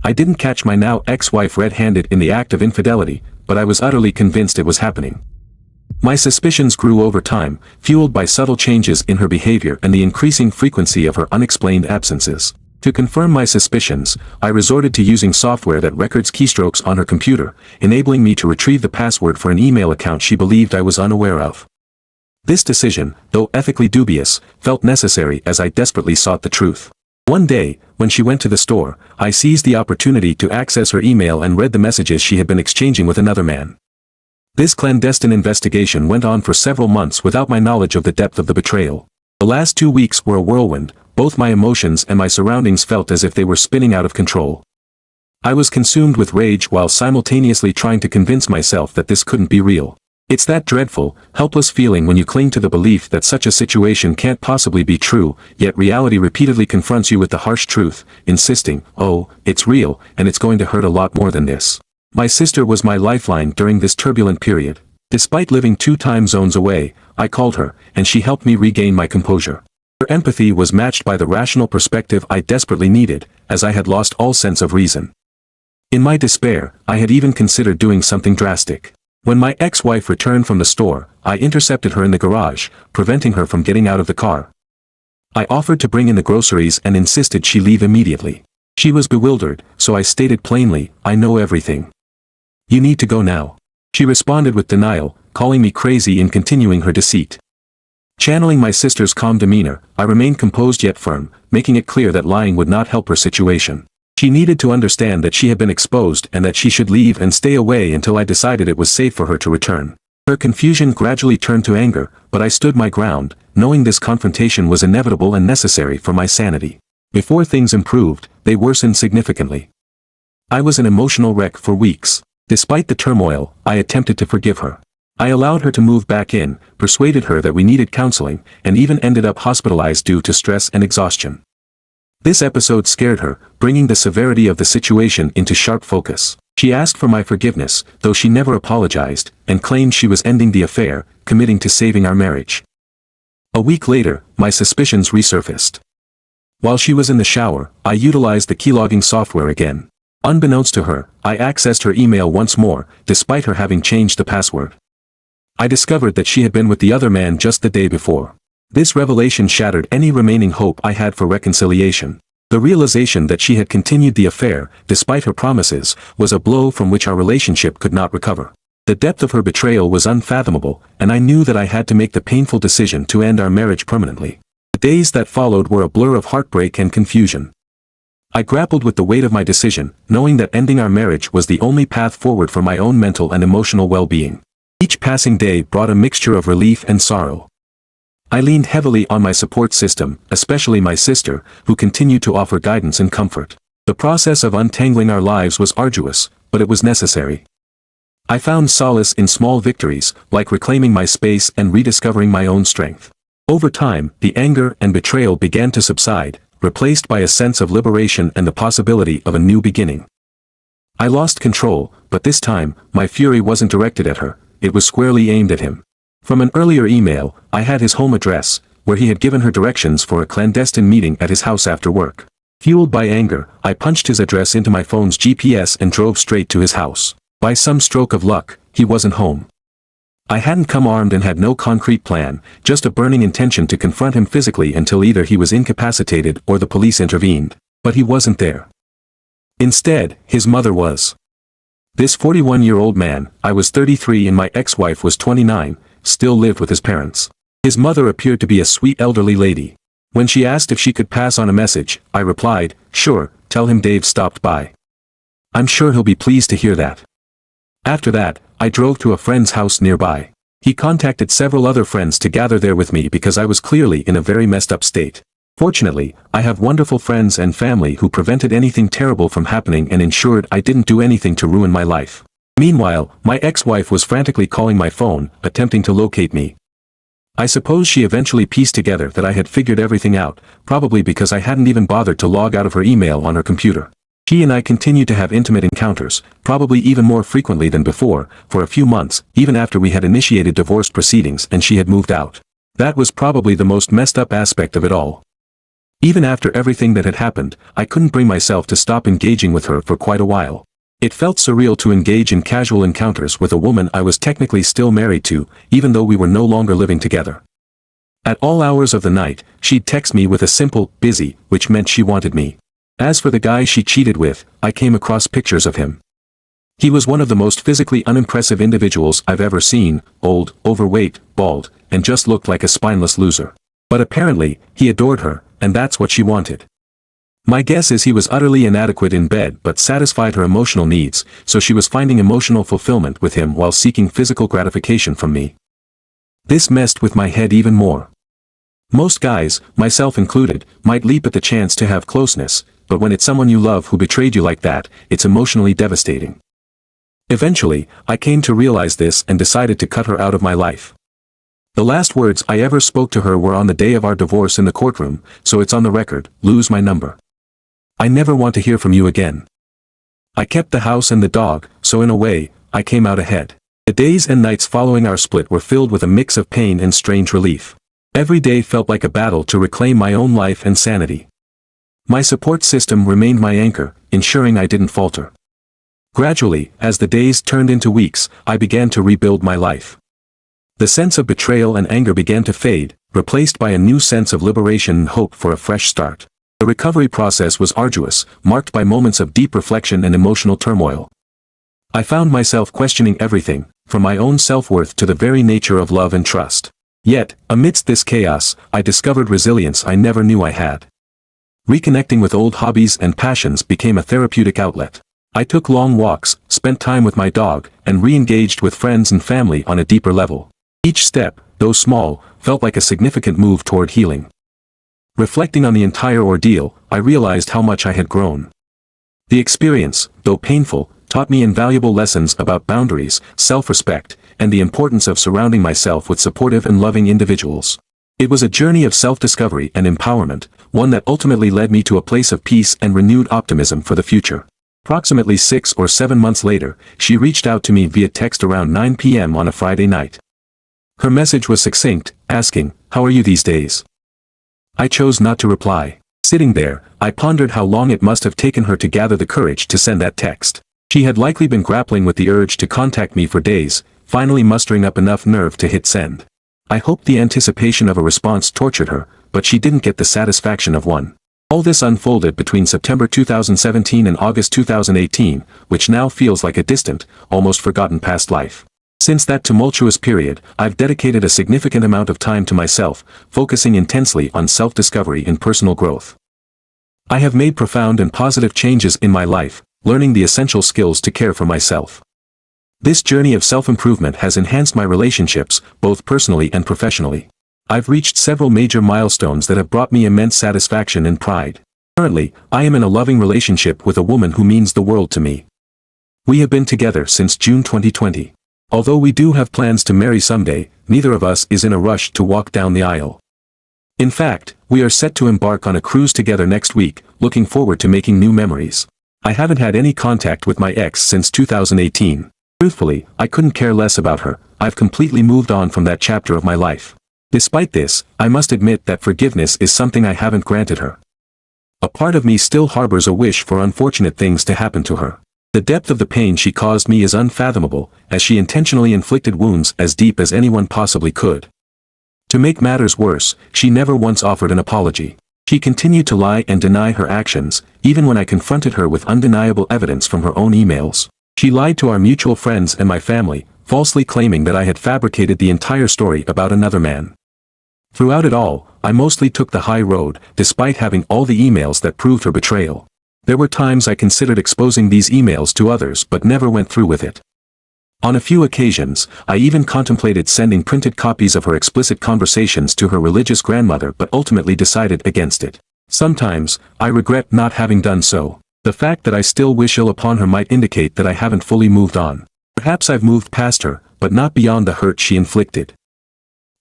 I didn't catch my now ex-wife red-handed in the act of infidelity, but I was utterly convinced it was happening. My suspicions grew over time, fueled by subtle changes in her behavior and the increasing frequency of her unexplained absences. To confirm my suspicions, I resorted to using software that records keystrokes on her computer, enabling me to retrieve the password for an email account she believed I was unaware of. This decision, though ethically dubious, felt necessary as I desperately sought the truth. One day, when she went to the store, I seized the opportunity to access her email and read the messages she had been exchanging with another man. This clandestine investigation went on for several months without my knowledge of the depth of the betrayal. The last 2 weeks were a whirlwind. Both my emotions and my surroundings felt as if they were spinning out of control. I was consumed with rage while simultaneously trying to convince myself that this couldn't be real. It's that dreadful, helpless feeling when you cling to the belief that such a situation can't possibly be true, yet reality repeatedly confronts you with the harsh truth, insisting, "Oh, it's real, and it's going to hurt a lot more than this." My sister was my lifeline during this turbulent period. Despite living 2 time zones away, I called her, and she helped me regain my composure. Her empathy was matched by the rational perspective I desperately needed, as I had lost all sense of reason. In my despair, I had even considered doing something drastic. When my ex-wife returned from the store, I intercepted her in the garage, preventing her from getting out of the car. I offered to bring in the groceries and insisted she leave immediately. She was bewildered, so I stated plainly, "I know everything. You need to go now." She responded with denial, calling me crazy and continuing her deceit. Channeling my sister's calm demeanor, I remained composed yet firm, making it clear that lying would not help her situation. She needed to understand that she had been exposed and that she should leave and stay away until I decided it was safe for her to return. Her confusion gradually turned to anger, but I stood my ground, knowing this confrontation was inevitable and necessary for my sanity. Before things improved, they worsened significantly. I was an emotional wreck for weeks. Despite the turmoil, I attempted to forgive her. I allowed her to move back in, persuaded her that we needed counseling, and even ended up hospitalized due to stress and exhaustion. This episode scared her, bringing the severity of the situation into sharp focus. She asked for my forgiveness, though she never apologized, and claimed she was ending the affair, committing to saving our marriage. A week later, my suspicions resurfaced. While she was in the shower, I utilized the keylogging software again. Unbeknownst to her, I accessed her email once more, despite her having changed the password. I discovered that she had been with the other man just the day before. This revelation shattered any remaining hope I had for reconciliation. The realization that she had continued the affair, despite her promises, was a blow from which our relationship could not recover. The depth of her betrayal was unfathomable, and I knew that I had to make the painful decision to end our marriage permanently. The days that followed were a blur of heartbreak and confusion. I grappled with the weight of my decision, knowing that ending our marriage was the only path forward for my own mental and emotional well-being. Each passing day brought a mixture of relief and sorrow. I leaned heavily on my support system, especially my sister, who continued to offer guidance and comfort. The process of untangling our lives was arduous, but it was necessary. I found solace in small victories, like reclaiming my space and rediscovering my own strength. Over time, the anger and betrayal began to subside, replaced by a sense of liberation and the possibility of a new beginning. I lost control, but this time, my fury wasn't directed at her. It was squarely aimed at him. From an earlier email, I had his home address, where he had given her directions for a clandestine meeting at his house after work. Fueled by anger, I punched his address into my phone's GPS and drove straight to his house. By some stroke of luck, he wasn't home. I hadn't come armed and had no concrete plan, just a burning intention to confront him physically until either he was incapacitated or the police intervened. But he wasn't there. Instead, his mother was. This 41-year-old man, I was 33 and my ex-wife was 29, still lived with his parents. His mother appeared to be a sweet elderly lady. When she asked if she could pass on a message, I replied, "Sure, tell him Dave stopped by. I'm sure he'll be pleased to hear that." After that, I drove to a friend's house nearby. He contacted several other friends to gather there with me because I was clearly in a very messed up state. Fortunately, I have wonderful friends and family who prevented anything terrible from happening and ensured I didn't do anything to ruin my life. Meanwhile, my ex-wife was frantically calling my phone, attempting to locate me. I suppose she eventually pieced together that I had figured everything out, probably because I hadn't even bothered to log out of her email on her computer. She and I continued to have intimate encounters, probably even more frequently than before, for a few months, even after we had initiated divorce proceedings and she had moved out. That was probably the most messed up aspect of it all. Even after everything that had happened, I couldn't bring myself to stop engaging with her for quite a while. It felt surreal to engage in casual encounters with a woman I was technically still married to, even though we were no longer living together. At all hours of the night, she'd text me with a simple, busy, which meant she wanted me. As for the guy she cheated with, I came across pictures of him. He was one of the most physically unimpressive individuals I've ever seen, old, overweight, bald, and just looked like a spineless loser. But apparently, he adored her, and that's what she wanted. My guess is he was utterly inadequate in bed but satisfied her emotional needs, so she was finding emotional fulfillment with him while seeking physical gratification from me. This messed with my head even more. Most guys, myself included, might leap at the chance to have closeness, but when it's someone you love who betrayed you like that, it's emotionally devastating. Eventually, I came to realize this and decided to cut her out of my life. The last words I ever spoke to her were on the day of our divorce in the courtroom, so it's on the record, lose my number. I never want to hear from you again. I kept the house and the dog, so in a way, I came out ahead. The days and nights following our split were filled with a mix of pain and strange relief. Every day felt like a battle to reclaim my own life and sanity. My support system remained my anchor, ensuring I didn't falter. Gradually, as the days turned into weeks, I began to rebuild my life. The sense of betrayal and anger began to fade, replaced by a new sense of liberation and hope for a fresh start. The recovery process was arduous, marked by moments of deep reflection and emotional turmoil. I found myself questioning everything, from my own self-worth to the very nature of love and trust. Yet, amidst this chaos, I discovered resilience I never knew I had. Reconnecting with old hobbies and passions became a therapeutic outlet. I took long walks, spent time with my dog, and re-engaged with friends and family on a deeper level. Each step, though small, felt like a significant move toward healing. Reflecting on the entire ordeal, I realized how much I had grown. The experience, though painful, taught me invaluable lessons about boundaries, self-respect, and the importance of surrounding myself with supportive and loving individuals. It was a journey of self-discovery and empowerment, one that ultimately led me to a place of peace and renewed optimism for the future. Approximately 6 or 7 months later, she reached out to me via text around 9 p.m. on a Friday night. Her message was succinct, asking, "How are you these days?" I chose not to reply. Sitting there, I pondered how long it must have taken her to gather the courage to send that text. She had likely been grappling with the urge to contact me for days, finally mustering up enough nerve to hit send. I hoped the anticipation of a response tortured her, but she didn't get the satisfaction of one. All this unfolded between September 2017 and August 2018, which now feels like a distant, almost forgotten past life. Since that tumultuous period, I've dedicated a significant amount of time to myself, focusing intensely on self-discovery and personal growth. I have made profound and positive changes in my life, learning the essential skills to care for myself. This journey of self-improvement has enhanced my relationships, both personally and professionally. I've reached several major milestones that have brought me immense satisfaction and pride. Currently, I am in a loving relationship with a woman who means the world to me. We have been together since June 2020. Although we do have plans to marry someday, neither of us is in a rush to walk down the aisle. In fact, we are set to embark on a cruise together next week, looking forward to making new memories. I haven't had any contact with my ex since 2018. Truthfully, I couldn't care less about her. I've completely moved on from that chapter of my life. Despite this, I must admit that forgiveness is something I haven't granted her. A part of me still harbors a wish for unfortunate things to happen to her. The depth of the pain she caused me is unfathomable, as she intentionally inflicted wounds as deep as anyone possibly could. To make matters worse, she never once offered an apology. She continued to lie and deny her actions, even when I confronted her with undeniable evidence from her own emails. She lied to our mutual friends and my family, falsely claiming that I had fabricated the entire story about another man. Throughout it all, I mostly took the high road, despite having all the emails that proved her betrayal. There were times I considered exposing these emails to others but never went through with it. On a few occasions, I even contemplated sending printed copies of her explicit conversations to her religious grandmother but ultimately decided against it. Sometimes, I regret not having done so. The fact that I still wish ill upon her might indicate that I haven't fully moved on. Perhaps I've moved past her, but not beyond the hurt she inflicted.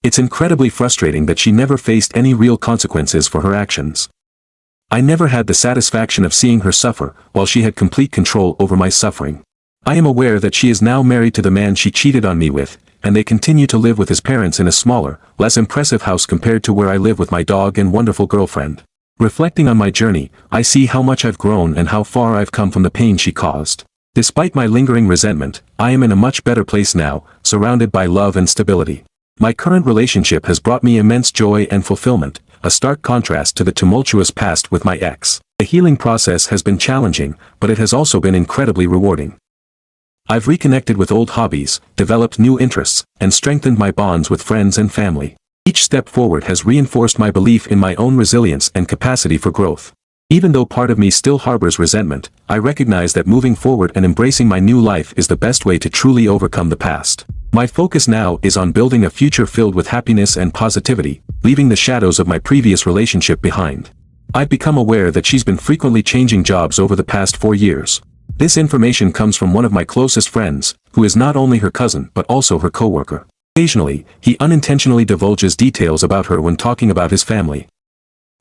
It's incredibly frustrating that she never faced any real consequences for her actions. I never had the satisfaction of seeing her suffer, while she had complete control over my suffering. I am aware that she is now married to the man she cheated on me with, and they continue to live with his parents in a smaller, less impressive house compared to where I live with my dog and wonderful girlfriend. Reflecting on my journey, I see how much I've grown and how far I've come from the pain she caused. Despite my lingering resentment, I am in a much better place now, surrounded by love and stability. My current relationship has brought me immense joy and fulfillment, a stark contrast to the tumultuous past with my ex. The healing process has been challenging, but it has also been incredibly rewarding. I've reconnected with old hobbies, developed new interests, and strengthened my bonds with friends and family. Each step forward has reinforced my belief in my own resilience and capacity for growth. Even though part of me still harbors resentment, I recognize that moving forward and embracing my new life is the best way to truly overcome the past. My focus now is on building a future filled with happiness and positivity, leaving the shadows of my previous relationship behind. I've become aware that she's been frequently changing jobs over the past 4 years. This information comes from one of my closest friends, who is not only her cousin but also her coworker. Occasionally, he unintentionally divulges details about her when talking about his family.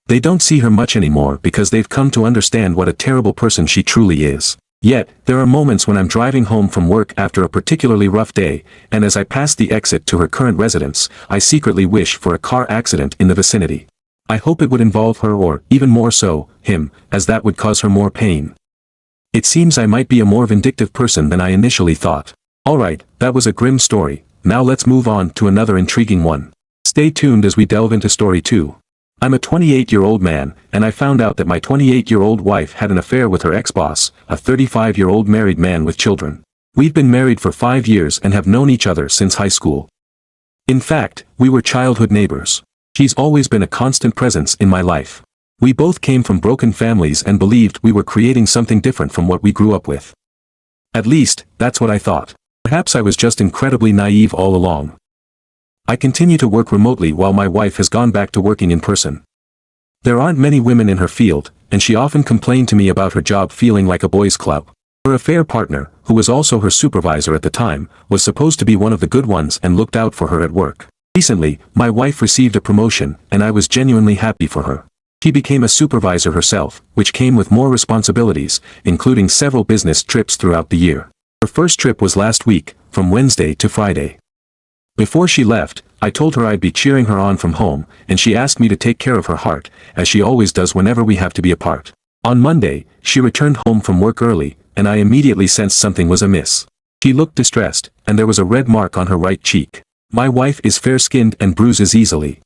They don't see her much anymore because they've come to understand what a terrible person she truly is. Yet, there are moments when I'm driving home from work after a particularly rough day, and as I pass the exit to her current residence, I secretly wish for a car accident in the vicinity. I hope it would involve her or, even more so, him, as that would cause her more pain. It seems I might be a more vindictive person than I initially thought. Alright, that was a grim story, now let's move on to another intriguing one. Stay tuned as we delve into story 2. I'm a 28-year-old man, and I found out that my 28-year-old wife had an affair with her ex-boss, a 35-year-old married man with children. We've been married for 5 years and have known each other since high school. In fact, we were childhood neighbors. She's always been a constant presence in my life. We both came from broken families and believed we were creating something different from what we grew up with. At least, that's what I thought. Perhaps I was just incredibly naive all along. I continue to work remotely while my wife has gone back to working in person. There aren't many women in her field, and she often complained to me about her job feeling like a boys' club. Her affair partner, who was also her supervisor at the time, was supposed to be one of the good ones and looked out for her at work. Recently, my wife received a promotion, and I was genuinely happy for her. She became a supervisor herself, which came with more responsibilities, including several business trips throughout the year. Her first trip was last week, from Wednesday to Friday. Before she left, I told her I'd be cheering her on from home, and she asked me to take care of her heart, as she always does whenever we have to be apart. On Monday, she returned home from work early, and I immediately sensed something was amiss. She looked distressed, and there was a red mark on her right cheek. My wife is fair-skinned and bruises easily.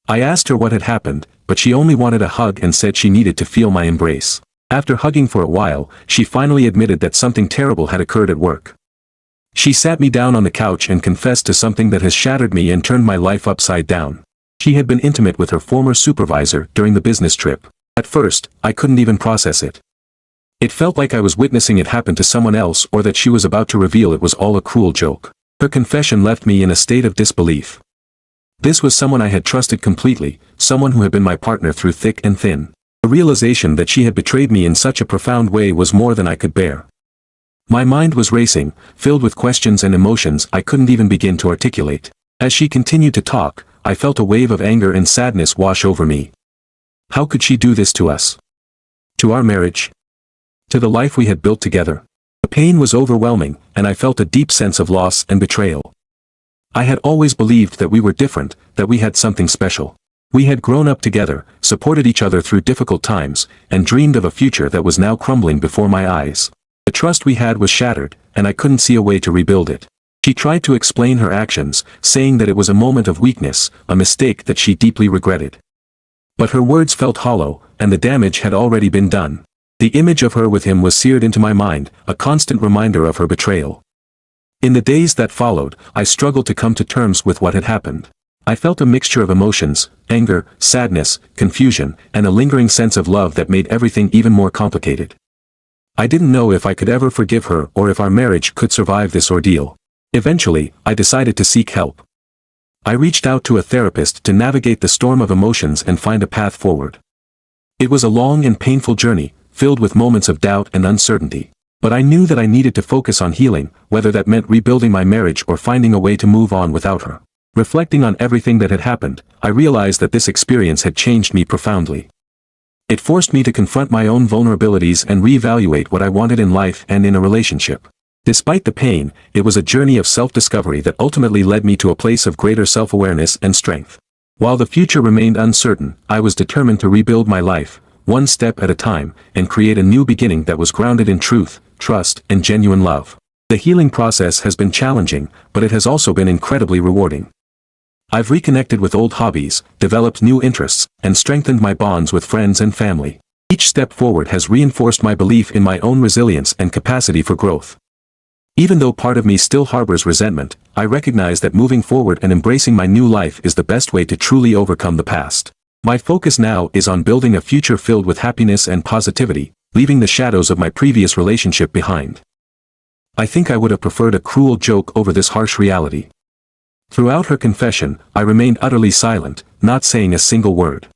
I asked her what had happened, but she only wanted a hug and said she needed to feel my embrace. After hugging for a while, she finally admitted that something terrible had occurred at work. She sat me down on the couch and confessed to something that has shattered me and turned my life upside down. She had been intimate with her former supervisor during the business trip. At first, I couldn't even process it. It felt like I was witnessing it happen to someone else or that she was about to reveal it was all a cruel joke. Her confession left me in a state of disbelief. This was someone I had trusted completely, someone who had been my partner through thick and thin. The realization that she had betrayed me in such a profound way was more than I could bear. My mind was racing, filled with questions and emotions I couldn't even begin to articulate. As she continued to talk, I felt a wave of anger and sadness wash over me. How could she do this to us? To our marriage? To the life we had built together? The pain was overwhelming, and I felt a deep sense of loss and betrayal. I had always believed that we were different, that we had something special. We had grown up together, supported each other through difficult times, and dreamed of a future that was now crumbling before my eyes. The trust we had was shattered, and I couldn't see a way to rebuild it. She tried to explain her actions, saying that it was a moment of weakness, a mistake that she deeply regretted. But her words felt hollow, and the damage had already been done. The image of her with him was seared into my mind, a constant reminder of her betrayal. In the days that followed, I struggled to come to terms with what had happened. I felt a mixture of emotions, anger, sadness, confusion, and a lingering sense of love that made everything even more complicated. I didn't know if I could ever forgive her or if our marriage could survive this ordeal. Eventually, I decided to seek help. I reached out to a therapist to navigate the storm of emotions and find a path forward. It was a long and painful journey, filled with moments of doubt and uncertainty. But I knew that I needed to focus on healing, whether that meant rebuilding my marriage or finding a way to move on without her. Reflecting on everything that had happened, I realized that this experience had changed me profoundly. It forced me to confront my own vulnerabilities and reevaluate what I wanted in life and in a relationship. Despite the pain, it was a journey of self-discovery that ultimately led me to a place of greater self-awareness and strength. While the future remained uncertain, I was determined to rebuild my life, one step at a time, and create a new beginning that was grounded in truth, trust, and genuine love. The healing process has been challenging, but it has also been incredibly rewarding. I've reconnected with old hobbies, developed new interests, and strengthened my bonds with friends and family. Each step forward has reinforced my belief in my own resilience and capacity for growth. Even though part of me still harbors resentment, I recognize that moving forward and embracing my new life is the best way to truly overcome the past. My focus now is on building a future filled with happiness and positivity, leaving the shadows of my previous relationship behind. I think I would have preferred a cruel joke over this harsh reality. Throughout her confession, I remained utterly silent, not saying a single word.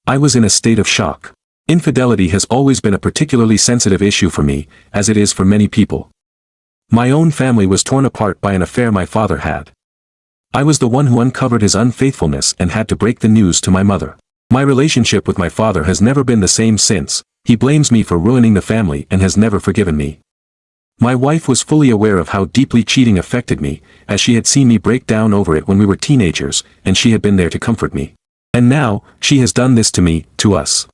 I was in a state of shock. Infidelity has always been a particularly sensitive issue for me, as it is for many people. My own family was torn apart by an affair my father had. I was the one who uncovered his unfaithfulness and had to break the news to my mother. My relationship with my father has never been the same since. He blames me for ruining the family and has never forgiven me. My wife was fully aware of how deeply cheating affected me, as she had seen me break down over it when we were teenagers, and she had been there to comfort me. And now, she has done this to me, to us.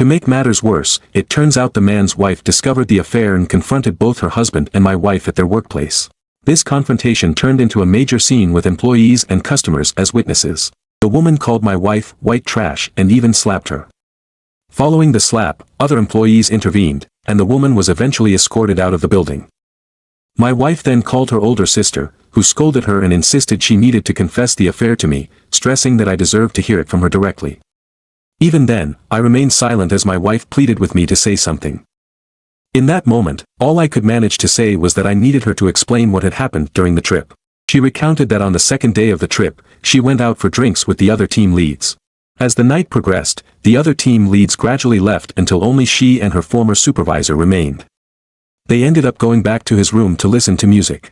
To make matters worse, it turns out the man's wife discovered the affair and confronted both her husband and my wife at their workplace. This confrontation turned into a major scene with employees and customers as witnesses. The woman called my wife white trash and even slapped her. Following the slap, other employees intervened, and the woman was eventually escorted out of the building. My wife then called her older sister, who scolded her and insisted she needed to confess the affair to me, stressing that I deserved to hear it from her directly. Even then, I remained silent as my wife pleaded with me to say something. In that moment, all I could manage to say was that I needed her to explain what had happened during the trip. She recounted that on the second day of the trip, she went out for drinks with the other team leads. As the night progressed, the other team leads gradually left until only she and her former supervisor remained. They ended up going back to his room to listen to music.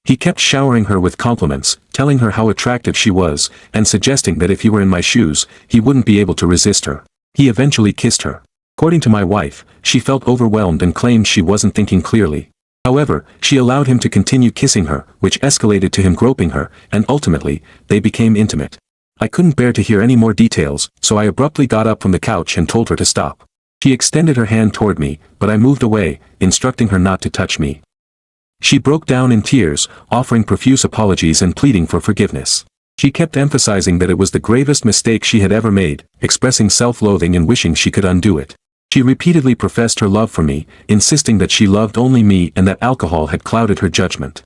He kept showering her with compliments, telling her how attractive she was, and suggesting that if he were in my shoes, he wouldn't be able to resist her. He eventually kissed her. According to my wife, she felt overwhelmed and claimed she wasn't thinking clearly. However, she allowed him to continue kissing her, which escalated to him groping her, and ultimately, they became intimate. I couldn't bear to hear any more details, so I abruptly got up from the couch and told her to stop. She extended her hand toward me, but I moved away, instructing her not to touch me. She broke down in tears, offering profuse apologies and pleading for forgiveness. She kept emphasizing that it was the gravest mistake she had ever made, expressing self-loathing and wishing she could undo it. She repeatedly professed her love for me, insisting that she loved only me and that alcohol had clouded her judgment.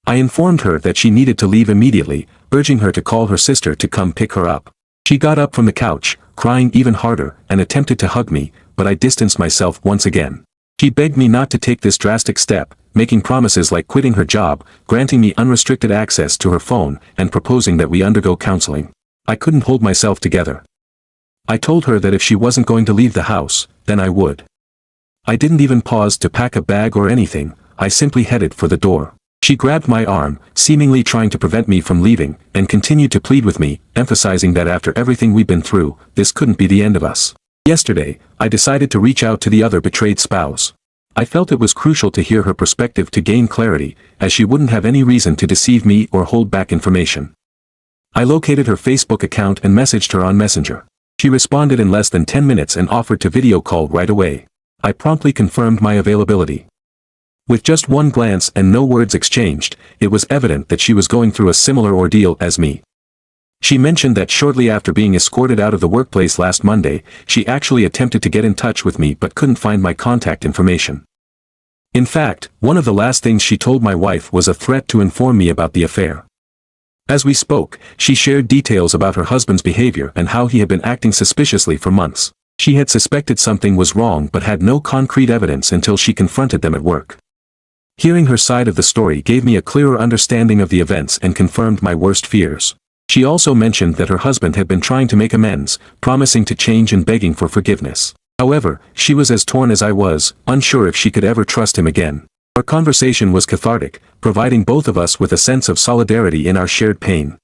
I informed her that she needed to leave immediately, urging her to call her sister to come pick her up. She got up from the couch, crying even harder, and attempted to hug me, but I distanced myself once again. She begged me not to take this drastic step, making promises like quitting her job, granting me unrestricted access to her phone, and proposing that we undergo counseling. I couldn't hold myself together. I told her that if she wasn't going to leave the house, then I would. I didn't even pause to pack a bag or anything, I simply headed for the door. She grabbed my arm, seemingly trying to prevent me from leaving, and continued to plead with me, emphasizing that after everything we'd been through, this couldn't be the end of us. Yesterday, I decided to reach out to the other betrayed spouse. I felt it was crucial to hear her perspective to gain clarity, as she wouldn't have any reason to deceive me or hold back information. I located her Facebook account and messaged her on Messenger. She responded in less than 10 minutes and offered to video call right away. I promptly confirmed my availability. With just one glance and no words exchanged, it was evident that she was going through a similar ordeal as me. She mentioned that shortly after being escorted out of the workplace last Monday, she actually attempted to get in touch with me but couldn't find my contact information. In fact, one of the last things she told my wife was a threat to inform me about the affair. As we spoke, she shared details about her husband's behavior and how he had been acting suspiciously for months. She had suspected something was wrong but had no concrete evidence until she confronted them at work. Hearing her side of the story gave me a clearer understanding of the events and confirmed my worst fears. She also mentioned that her husband had been trying to make amends, promising to change and begging for forgiveness. However, she was as torn as I was, unsure if she could ever trust him again. Our conversation was cathartic, providing both of us with a sense of solidarity in our shared pain.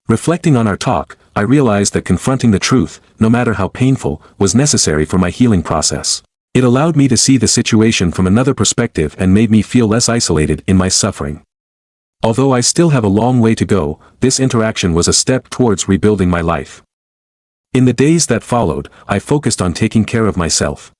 Reflecting on our talk, I realized that confronting the truth, no matter how painful, was necessary for my healing process. It allowed me to see the situation from another perspective and made me feel less isolated in my suffering. Although I still have a long way to go, this interaction was a step towards rebuilding my life. In the days that followed, I focused on taking care of myself.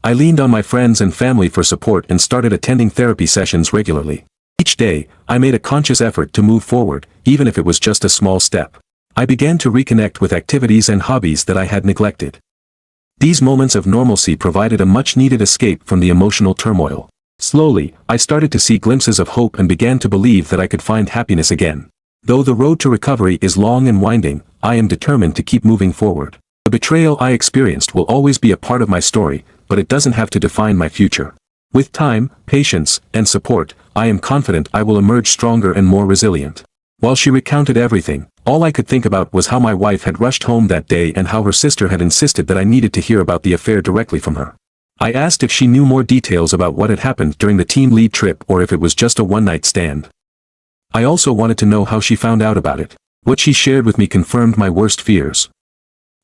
I leaned on my friends and family for support and started attending therapy sessions regularly. Each day, I made a conscious effort to move forward, even if it was just a small step. I began to reconnect with activities and hobbies that I had neglected. These moments of normalcy provided a much-needed escape from the emotional turmoil. Slowly, I started to see glimpses of hope and began to believe that I could find happiness again. Though the road to recovery is long and winding, I am determined to keep moving forward. The betrayal I experienced will always be a part of my story, but it doesn't have to define my future. With time, patience, and support, I am confident I will emerge stronger and more resilient. While she recounted everything, all I could think about was how my wife had rushed home that day and how her sister had insisted that I needed to hear about the affair directly from her. I asked if she knew more details about what had happened during the team lead trip or if it was just a one-night stand. I also wanted to know how she found out about it. What she shared with me confirmed my worst fears.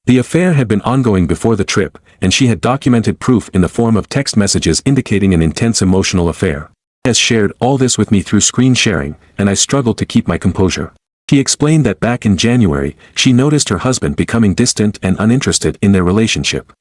The affair had been ongoing before the trip, and she had documented proof in the form of text messages indicating an intense emotional affair. She has shared all this with me through screen sharing, and I struggled to keep my composure. She explained that back in January, she noticed her husband becoming distant and uninterested in their relationship.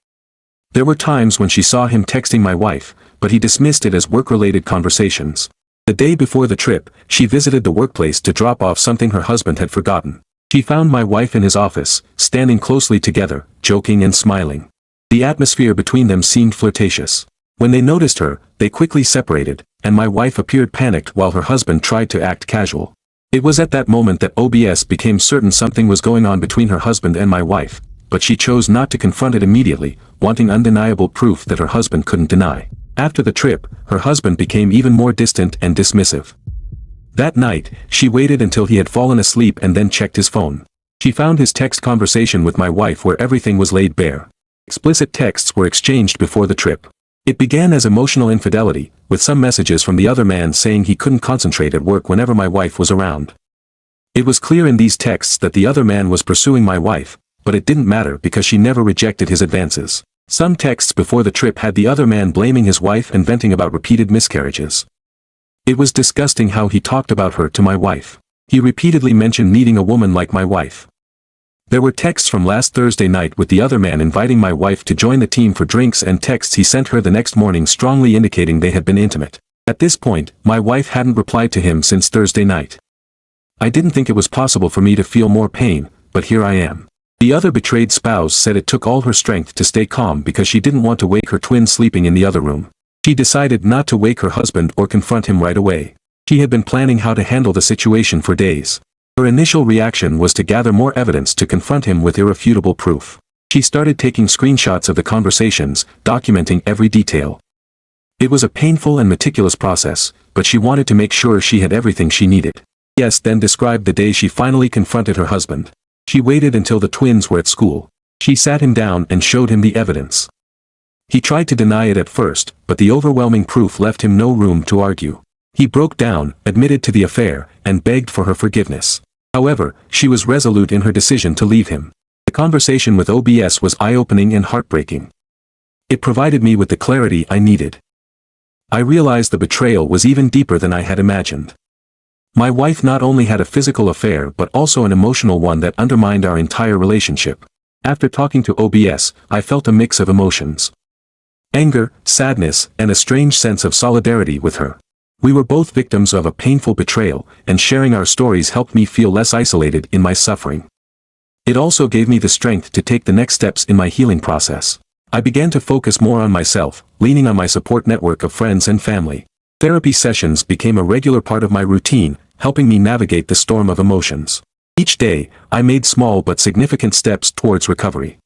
There were times when she saw him texting my wife, but he dismissed it as work-related conversations. The day before the trip, she visited the workplace to drop off something her husband had forgotten. She found my wife in his office, standing closely together, joking and smiling. The atmosphere between them seemed flirtatious. When they noticed her, they quickly separated, and my wife appeared panicked while her husband tried to act casual. It was at that moment that OBS became certain something was going on between her husband and my wife, but she chose not to confront it immediately, wanting undeniable proof that her husband couldn't deny. After the trip, her husband became even more distant and dismissive. That night, she waited until he had fallen asleep and then checked his phone. She found his text conversation with my wife where everything was laid bare. Explicit texts were exchanged before the trip. It began as emotional infidelity, with some messages from the other man saying he couldn't concentrate at work whenever my wife was around. It was clear in these texts that the other man was pursuing my wife, but it didn't matter because she never rejected his advances. Some texts before the trip had the other man blaming his wife and venting about repeated miscarriages. It was disgusting how he talked about her to my wife. He repeatedly mentioned needing a woman like my wife. There were texts from last Thursday night with the other man inviting my wife to join the team for drinks and texts he sent her the next morning strongly indicating they had been intimate. At this point, my wife hadn't replied to him since Thursday night. I didn't think it was possible for me to feel more pain, but here I am. The other betrayed spouse said it took all her strength to stay calm because she didn't want to wake her twin sleeping in the other room. She decided not to wake her husband or confront him right away. She had been planning how to handle the situation for days. Her initial reaction was to gather more evidence to confront him with irrefutable proof. She started taking screenshots of the conversations, documenting every detail. It was a painful and meticulous process, but she wanted to make sure she had everything she needed. Yes, then described the day she finally confronted her husband. She waited until the twins were at school. She sat him down and showed him the evidence. He tried to deny it at first, but the overwhelming proof left him no room to argue. He broke down, admitted to the affair, and begged for her forgiveness. However, she was resolute in her decision to leave him. The conversation with OBS was eye-opening and heartbreaking. It provided me with the clarity I needed. I realized the betrayal was even deeper than I had imagined. My wife not only had a physical affair but also an emotional one that undermined our entire relationship. After talking to OBS, I felt a mix of emotions. Anger, sadness, and a strange sense of solidarity with her. We were both victims of a painful betrayal, and sharing our stories helped me feel less isolated in my suffering. It also gave me the strength to take the next steps in my healing process. I began to focus more on myself, leaning on my support network of friends and family. Therapy sessions became a regular part of my routine, helping me navigate the storm of emotions. Each day, I made small but significant steps towards recovery.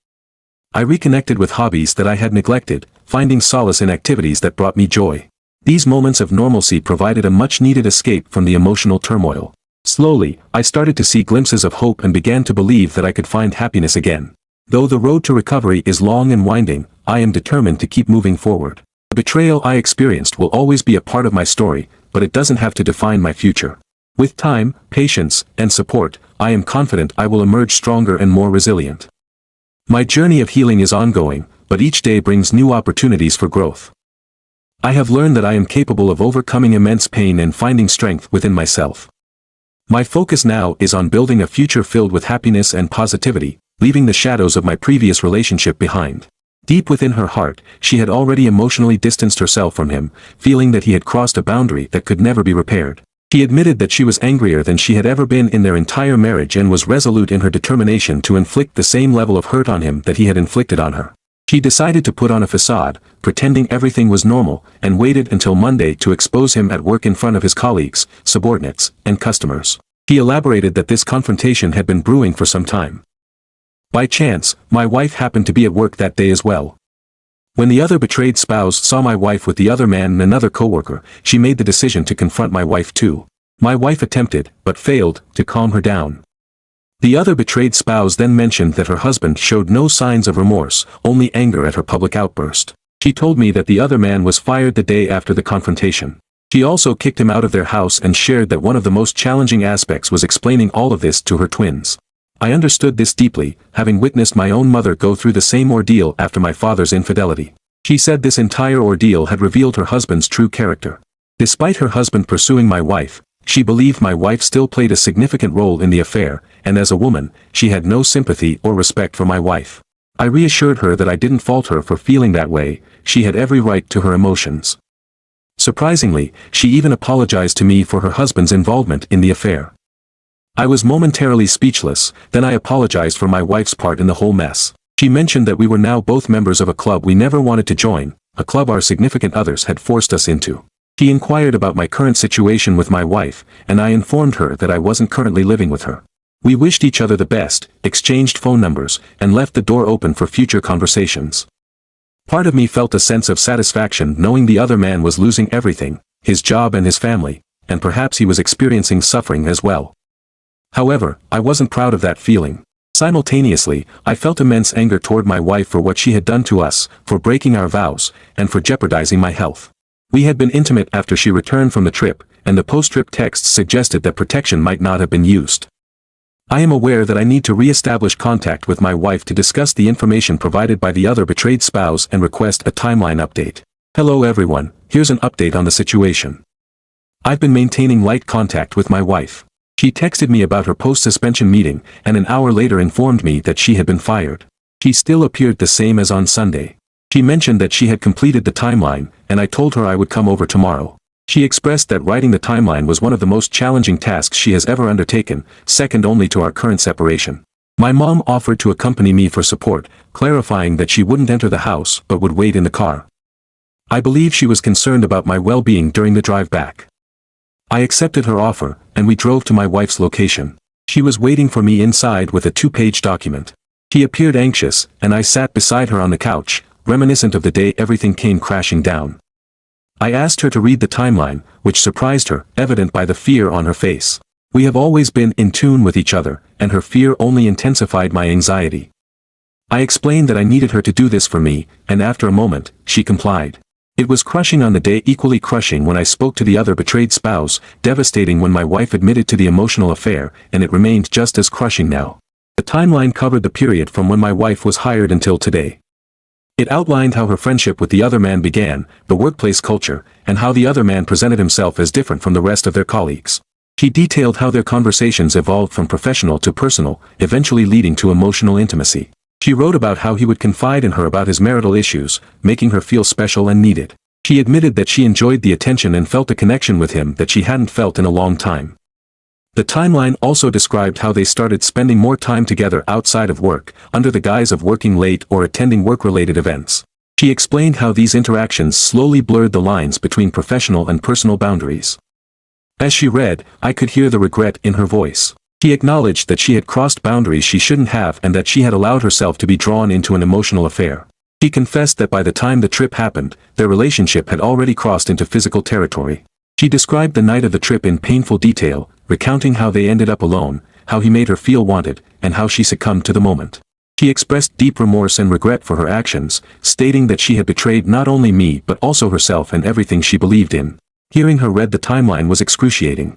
I reconnected with hobbies that I had neglected, finding solace in activities that brought me joy. These moments of normalcy provided a much-needed escape from the emotional turmoil. Slowly, I started to see glimpses of hope and began to believe that I could find happiness again. Though the road to recovery is long and winding, I am determined to keep moving forward. The betrayal I experienced will always be a part of my story, but it doesn't have to define my future. With time, patience, and support, I am confident I will emerge stronger and more resilient. My journey of healing is ongoing, but each day brings new opportunities for growth. I have learned that I am capable of overcoming immense pain and finding strength within myself. My focus now is on building a future filled with happiness and positivity, leaving the shadows of my previous relationship behind. Deep within her heart, she had already emotionally distanced herself from him, feeling that he had crossed a boundary that could never be repaired. She admitted that she was angrier than she had ever been in their entire marriage and was resolute in her determination to inflict the same level of hurt on him that he had inflicted on her. She decided to put on a facade, pretending everything was normal, and waited until Monday to expose him at work in front of his colleagues, subordinates, and customers. He elaborated that this confrontation had been brewing for some time. By chance, my wife happened to be at work that day as well. When the other betrayed spouse saw my wife with the other man and another coworker, she made the decision to confront my wife too. My wife attempted, but failed, to calm her down. The other betrayed spouse then mentioned that her husband showed no signs of remorse, only anger at her public outburst. She told me that the other man was fired the day after the confrontation. She also kicked him out of their house and shared that one of the most challenging aspects was explaining all of this to her twins. I understood this deeply, having witnessed my own mother go through the same ordeal after my father's infidelity. She said this entire ordeal had revealed her husband's true character. Despite her husband pursuing my wife, she believed my wife still played a significant role in the affair, and as a woman, she had no sympathy or respect for my wife. I reassured her that I didn't fault her for feeling that way, she had every right to her emotions. Surprisingly, she even apologized to me for her husband's involvement in the affair. I was momentarily speechless, then I apologized for my wife's part in the whole mess. She mentioned that we were now both members of a club we never wanted to join, a club our significant others had forced us into. She inquired about my current situation with my wife, and I informed her that I wasn't currently living with her. We wished each other the best, exchanged phone numbers, and left the door open for future conversations. Part of me felt a sense of satisfaction knowing the other man was losing everything, his job and his family, and perhaps he was experiencing suffering as well. However, I wasn't proud of that feeling. Simultaneously, I felt immense anger toward my wife for what she had done to us, for breaking our vows, and for jeopardizing my health. We had been intimate after she returned from the trip, and the post-trip texts suggested that protection might not have been used. I am aware that I need to re-establish contact with my wife to discuss the information provided by the other betrayed spouse and request a timeline update. Hello everyone, here's an update on the situation. I've been maintaining light contact with my wife. She texted me about her post-suspension meeting, and an hour later informed me that she had been fired. She still appeared the same as on Sunday. She mentioned that she had completed the timeline, and I told her I would come over tomorrow. She expressed that writing the timeline was one of the most challenging tasks she has ever undertaken, second only to our current separation. My mom offered to accompany me for support, clarifying that she wouldn't enter the house but would wait in the car. I believe she was concerned about my well-being during the drive back. I accepted her offer, and we drove to my wife's location. She was waiting for me inside with a 2-page document. She appeared anxious, and I sat beside her on the couch, reminiscent of the day everything came crashing down. I asked her to read the timeline, which surprised her, evident by the fear on her face. We have always been in tune with each other, and her fear only intensified my anxiety. I explained that I needed her to do this for me, and after a moment, she complied. It was crushing on the day, equally crushing when I spoke to the other betrayed spouse, devastating when my wife admitted to the emotional affair, and it remained just as crushing now. The timeline covered the period from when my wife was hired until today. It outlined how her friendship with the other man began, the workplace culture, and how the other man presented himself as different from the rest of their colleagues. She detailed how their conversations evolved from professional to personal, eventually leading to emotional intimacy. She wrote about how he would confide in her about his marital issues, making her feel special and needed. She admitted that she enjoyed the attention and felt a connection with him that she hadn't felt in a long time. The timeline also described how they started spending more time together outside of work, under the guise of working late or attending work-related events. She explained how these interactions slowly blurred the lines between professional and personal boundaries. As she read, I could hear the regret in her voice. She acknowledged that she had crossed boundaries she shouldn't have and that she had allowed herself to be drawn into an emotional affair. She confessed that by the time the trip happened, their relationship had already crossed into physical territory. She described the night of the trip in painful detail, recounting how they ended up alone, how he made her feel wanted, and how she succumbed to the moment. She expressed deep remorse and regret for her actions, stating that she had betrayed not only me but also herself and everything she believed in. Hearing her read the timeline was excruciating.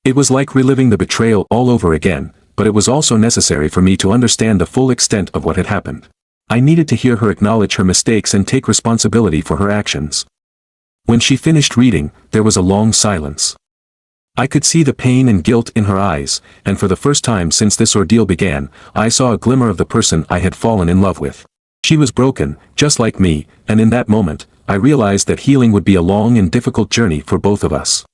It was like reliving the betrayal all over again, but it was also necessary for me to understand the full extent of what had happened. I needed to hear her acknowledge her mistakes and take responsibility for her actions. When she finished reading, there was a long silence. I could see the pain and guilt in her eyes, and for the first time since this ordeal began, I saw a glimmer of the person I had fallen in love with. She was broken, just like me, and in that moment, I realized that healing would be a long and difficult journey for both of us.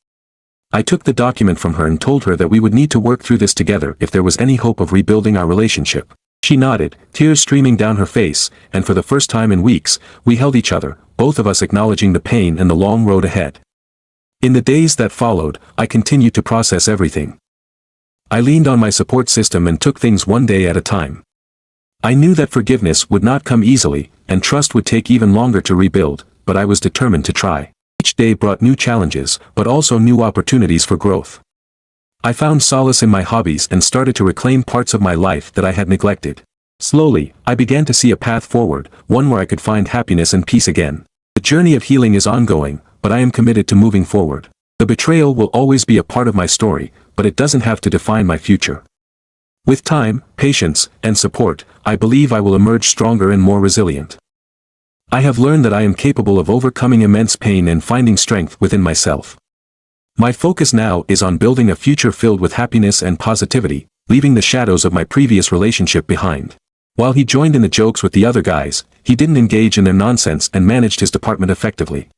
I took the document from her and told her that we would need to work through this together if there was any hope of rebuilding our relationship. She nodded, tears streaming down her face, and for the first time in weeks, we held each other, both of us acknowledging the pain and the long road ahead. In the days that followed, I continued to process everything. I leaned on my support system and took things one day at a time. I knew that forgiveness would not come easily, and trust would take even longer to rebuild, but I was determined to try. Each day brought new challenges, but also new opportunities for growth. I found solace in my hobbies and started to reclaim parts of my life that I had neglected. Slowly, I began to see a path forward, one where I could find happiness and peace again. The journey of healing is ongoing, but I am committed to moving forward. The betrayal will always be a part of my story, but it doesn't have to define my future. With time, patience, and support, I believe I will emerge stronger and more resilient. I have learned that I am capable of overcoming immense pain and finding strength within myself. My focus now is on building a future filled with happiness and positivity, leaving the shadows of my previous relationship behind. While he joined in the jokes with the other guys, he didn't engage in their nonsense and managed his department effectively.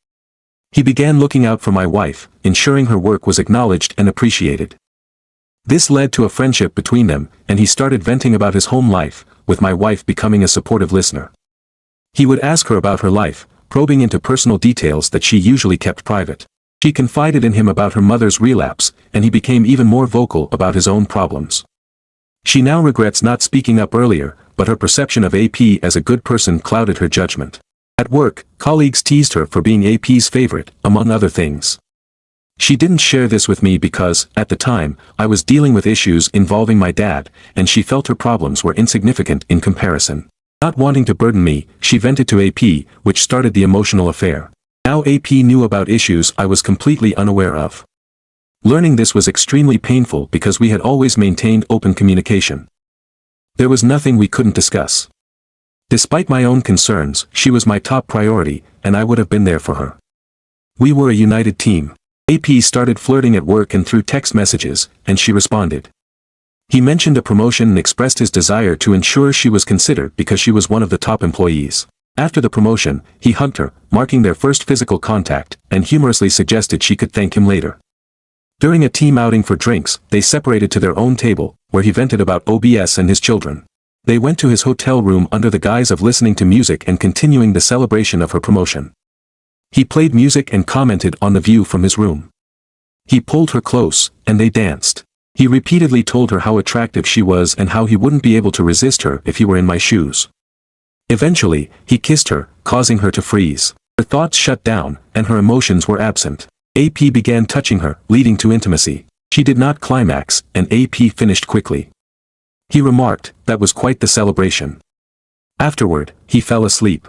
He began looking out for my wife, ensuring her work was acknowledged and appreciated. This led to a friendship between them, and he started venting about his home life, with my wife becoming a supportive listener. He would ask her about her life, probing into personal details that she usually kept private. She confided in him about her mother's relapse, and he became even more vocal about his own problems. She now regrets not speaking up earlier, but her perception of AP as a good person clouded her judgment. At work, colleagues teased her for being AP's favorite, among other things. She didn't share this with me because, at the time, I was dealing with issues involving my dad, and she felt her problems were insignificant in comparison. Not wanting to burden me, she vented to AP, which started the emotional affair. Now AP knew about issues I was completely unaware of. Learning this was extremely painful because we had always maintained open communication. There was nothing we couldn't discuss. Despite my own concerns, she was my top priority, and I would have been there for her. We were a united team. AP started flirting at work and through text messages, and she responded. He mentioned a promotion and expressed his desire to ensure she was considered because she was one of the top employees. After the promotion, he hugged her, marking their first physical contact, and humorously suggested she could thank him later. During a team outing for drinks, they separated to their own table, where he vented about OBS and his children. They went to his hotel room under the guise of listening to music and continuing the celebration of her promotion. He played music and commented on the view from his room. He pulled her close, and they danced. He repeatedly told her how attractive she was and how he wouldn't be able to resist her if he were in my shoes. Eventually, he kissed her, causing her to freeze. Her thoughts shut down, and her emotions were absent. AP began touching her, leading to intimacy. She did not climax, and AP finished quickly. He remarked, that was quite the celebration. Afterward, he fell asleep.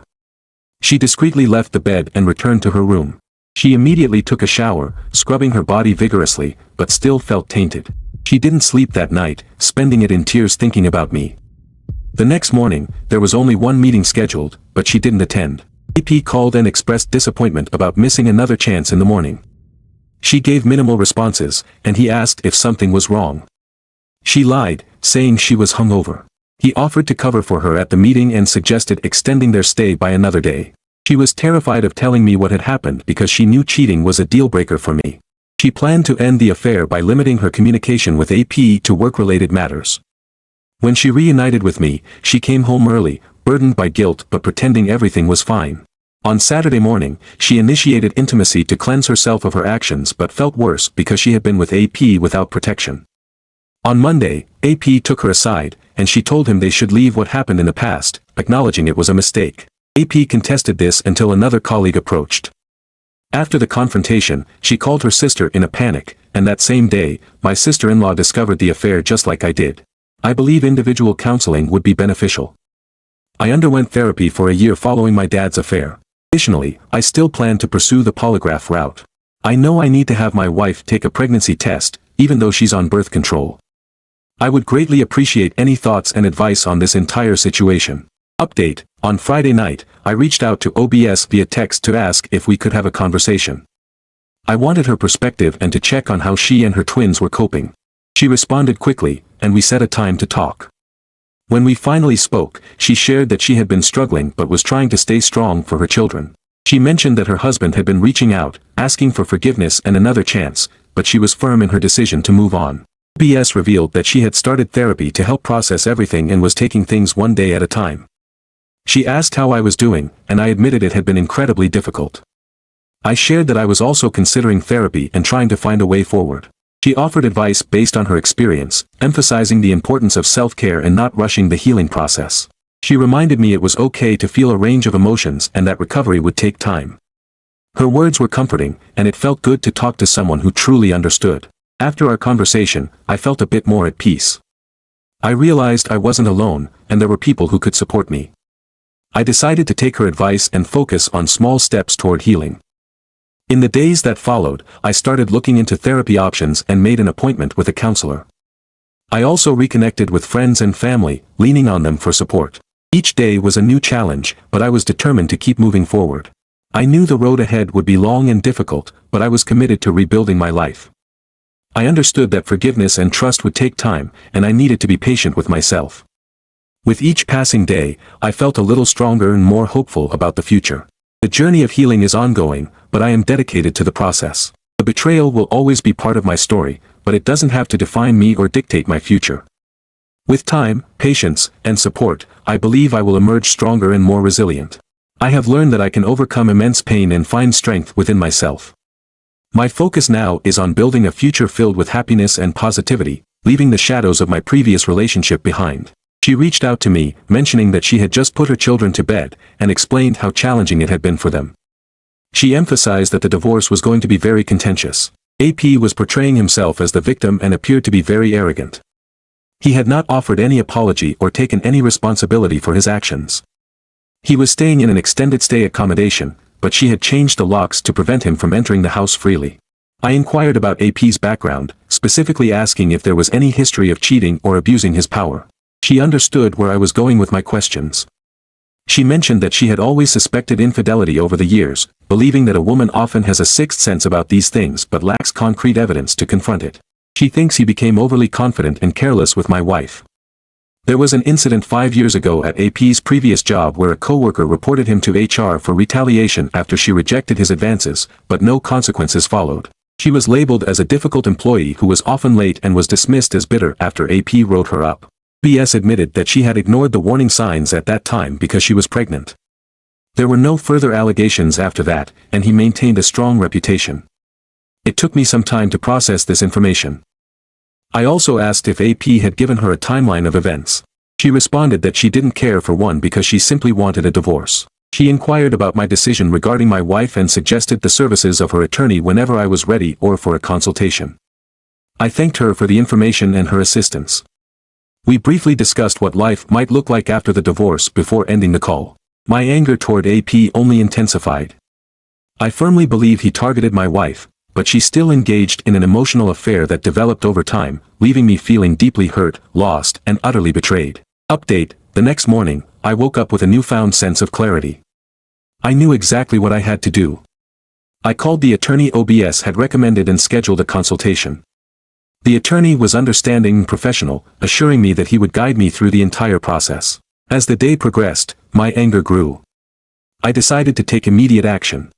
She discreetly left the bed and returned to her room. She immediately took a shower, scrubbing her body vigorously, but still felt tainted. She didn't sleep that night, spending it in tears thinking about me. The next morning, there was only one meeting scheduled, but she didn't attend. AP called and expressed disappointment about missing another chance in the morning. She gave minimal responses, and he asked if something was wrong. She lied, saying she was hungover. He offered to cover for her at the meeting and suggested extending their stay by another day. She was terrified of telling me what had happened because she knew cheating was a deal-breaker for me. She planned to end the affair by limiting her communication with AP to work-related matters. When she reunited with me, she came home early, burdened by guilt but pretending everything was fine. On Saturday morning, she initiated intimacy to cleanse herself of her actions but felt worse because she had been with AP without protection. On Monday, AP took her aside, and she told him they should leave what happened in the past, acknowledging it was a mistake. AP contested this until another colleague approached. After the confrontation, she called her sister in a panic, and that same day, my sister-in-law discovered the affair just like I did. I believe individual counseling would be beneficial. I underwent therapy for a year following my dad's affair. Additionally, I still plan to pursue the polygraph route. I know I need to have my wife take a pregnancy test, even though she's on birth control. I would greatly appreciate any thoughts and advice on this entire situation. Update: On Friday night, I reached out to OBS via text to ask if we could have a conversation. I wanted her perspective and to check on how she and her twins were coping. She responded quickly, and we set a time to talk. When we finally spoke, she shared that she had been struggling but was trying to stay strong for her children. She mentioned that her husband had been reaching out, asking for forgiveness and another chance, but she was firm in her decision to move on. OBS revealed that she had started therapy to help process everything and was taking things one day at a time. She asked how I was doing, and I admitted it had been incredibly difficult. I shared that I was also considering therapy and trying to find a way forward. She offered advice based on her experience, emphasizing the importance of self-care and not rushing the healing process. She reminded me it was okay to feel a range of emotions and that recovery would take time. Her words were comforting, and it felt good to talk to someone who truly understood. After our conversation, I felt a bit more at peace. I realized I wasn't alone, and there were people who could support me. I decided to take her advice and focus on small steps toward healing. In the days that followed, I started looking into therapy options and made an appointment with a counselor. I also reconnected with friends and family, leaning on them for support. Each day was a new challenge, but I was determined to keep moving forward. I knew the road ahead would be long and difficult, but I was committed to rebuilding my life. I understood that forgiveness and trust would take time, and I needed to be patient with myself. With each passing day, I felt a little stronger and more hopeful about the future. The journey of healing is ongoing, but I am dedicated to the process. The betrayal will always be part of my story, but it doesn't have to define me or dictate my future. With time, patience, and support, I believe I will emerge stronger and more resilient. I have learned that I can overcome immense pain and find strength within myself. My focus now is on building a future filled with happiness and positivity, leaving the shadows of my previous relationship behind. She reached out to me, mentioning that she had just put her children to bed, and explained how challenging it had been for them. She emphasized that the divorce was going to be very contentious. AP was portraying himself as the victim and appeared to be very arrogant. He had not offered any apology or taken any responsibility for his actions. He was staying in an extended stay accommodation, but she had changed the locks to prevent him from entering the house freely. I inquired about AP's background, specifically asking if there was any history of cheating or abusing his power. She understood where I was going with my questions. She mentioned that she had always suspected infidelity over the years, believing that a woman often has a sixth sense about these things but lacks concrete evidence to confront it. She thinks he became overly confident and careless with my wife. There was an incident 5 years ago at AP's previous job where a coworker reported him to HR for retaliation after she rejected his advances, but no consequences followed. She was labeled as a difficult employee who was often late and was dismissed as bitter after AP wrote her up. BS admitted that she had ignored the warning signs at that time because she was pregnant. There were no further allegations after that, and he maintained a strong reputation. It took me some time to process this information. I also asked if AP had given her a timeline of events. She responded that she didn't care for one because she simply wanted a divorce. She inquired about my decision regarding my wife and suggested the services of her attorney whenever I was ready or for a consultation. I thanked her for the information and her assistance. We briefly discussed what life might look like after the divorce before ending the call. My anger toward AP only intensified. I firmly believe he targeted my wife, but she still engaged in an emotional affair that developed over time, leaving me feeling deeply hurt, lost, and utterly betrayed. Update: the next morning, I woke up with a newfound sense of clarity. I knew exactly what I had to do. I called the attorney OBS had recommended and scheduled a consultation. The attorney was understanding and professional, assuring me that he would guide me through the entire process. As the day progressed, my anger grew. I decided to take immediate action.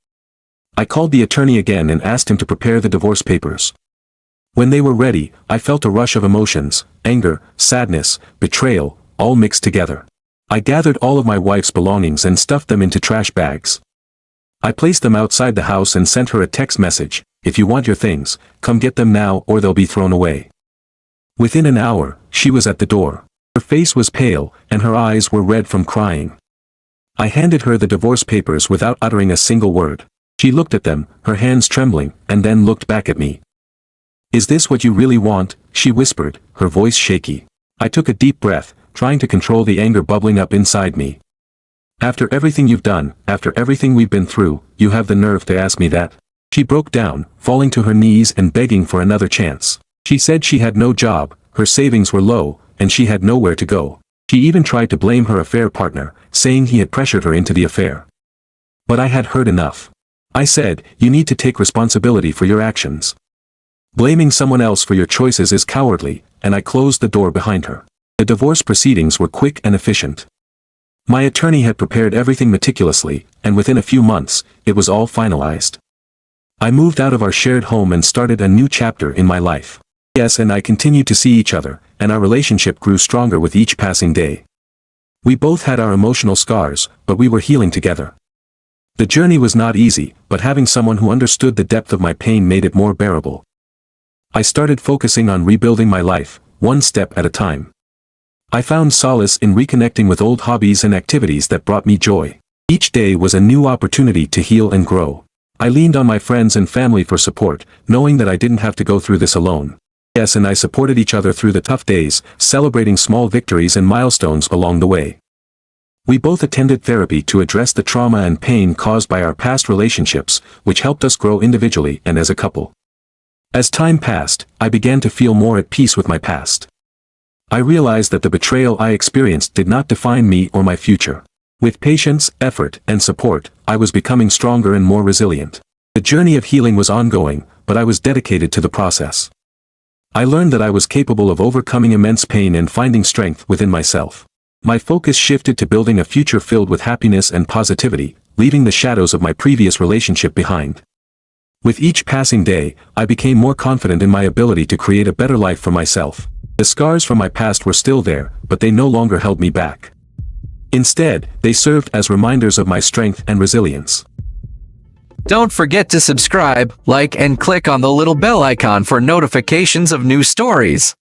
I called the attorney again and asked him to prepare the divorce papers. When they were ready, I felt a rush of emotions, anger, sadness, betrayal, all mixed together. I gathered all of my wife's belongings and stuffed them into trash bags. I placed them outside the house and sent her a text message: "If you want your things, come get them now or they'll be thrown away." Within an hour, she was at the door. Her face was pale, and her eyes were red from crying. I handed her the divorce papers without uttering a single word. She looked at them, her hands trembling, and then looked back at me. "Is this what you really want?" she whispered, her voice shaky. I took a deep breath, trying to control the anger bubbling up inside me. "After everything you've done, after everything we've been through, you have the nerve to ask me that?" She broke down, falling to her knees and begging for another chance. She said she had no job, her savings were low, and she had nowhere to go. She even tried to blame her affair partner, saying he had pressured her into the affair. But I had heard enough. I said, you need to take responsibility for your actions. Blaming someone else for your choices is cowardly, and I closed the door behind her. The divorce proceedings were quick and efficient. My attorney had prepared everything meticulously, and within a few months, it was all finalized. I moved out of our shared home and started a new chapter in my life. Yes, and I continued to see each other, and our relationship grew stronger with each passing day. We both had our emotional scars, but we were healing together. The journey was not easy, but having someone who understood the depth of my pain made it more bearable. I started focusing on rebuilding my life, one step at a time. I found solace in reconnecting with old hobbies and activities that brought me joy. Each day was a new opportunity to heal and grow. I leaned on my friends and family for support, knowing that I didn't have to go through this alone. Yes, and I supported each other through the tough days, celebrating small victories and milestones along the way. We both attended therapy to address the trauma and pain caused by our past relationships, which helped us grow individually and as a couple. As time passed, I began to feel more at peace with my past. I realized that the betrayal I experienced did not define me or my future. With patience, effort, and support, I was becoming stronger and more resilient. The journey of healing was ongoing, but I was dedicated to the process. I learned that I was capable of overcoming immense pain and finding strength within myself. My focus shifted to building a future filled with happiness and positivity, leaving the shadows of my previous relationship behind. With each passing day, I became more confident in my ability to create a better life for myself. The scars from my past were still there, but they no longer held me back. Instead, they served as reminders of my strength and resilience. Don't forget to subscribe, like, and click on the little bell icon for notifications of new stories.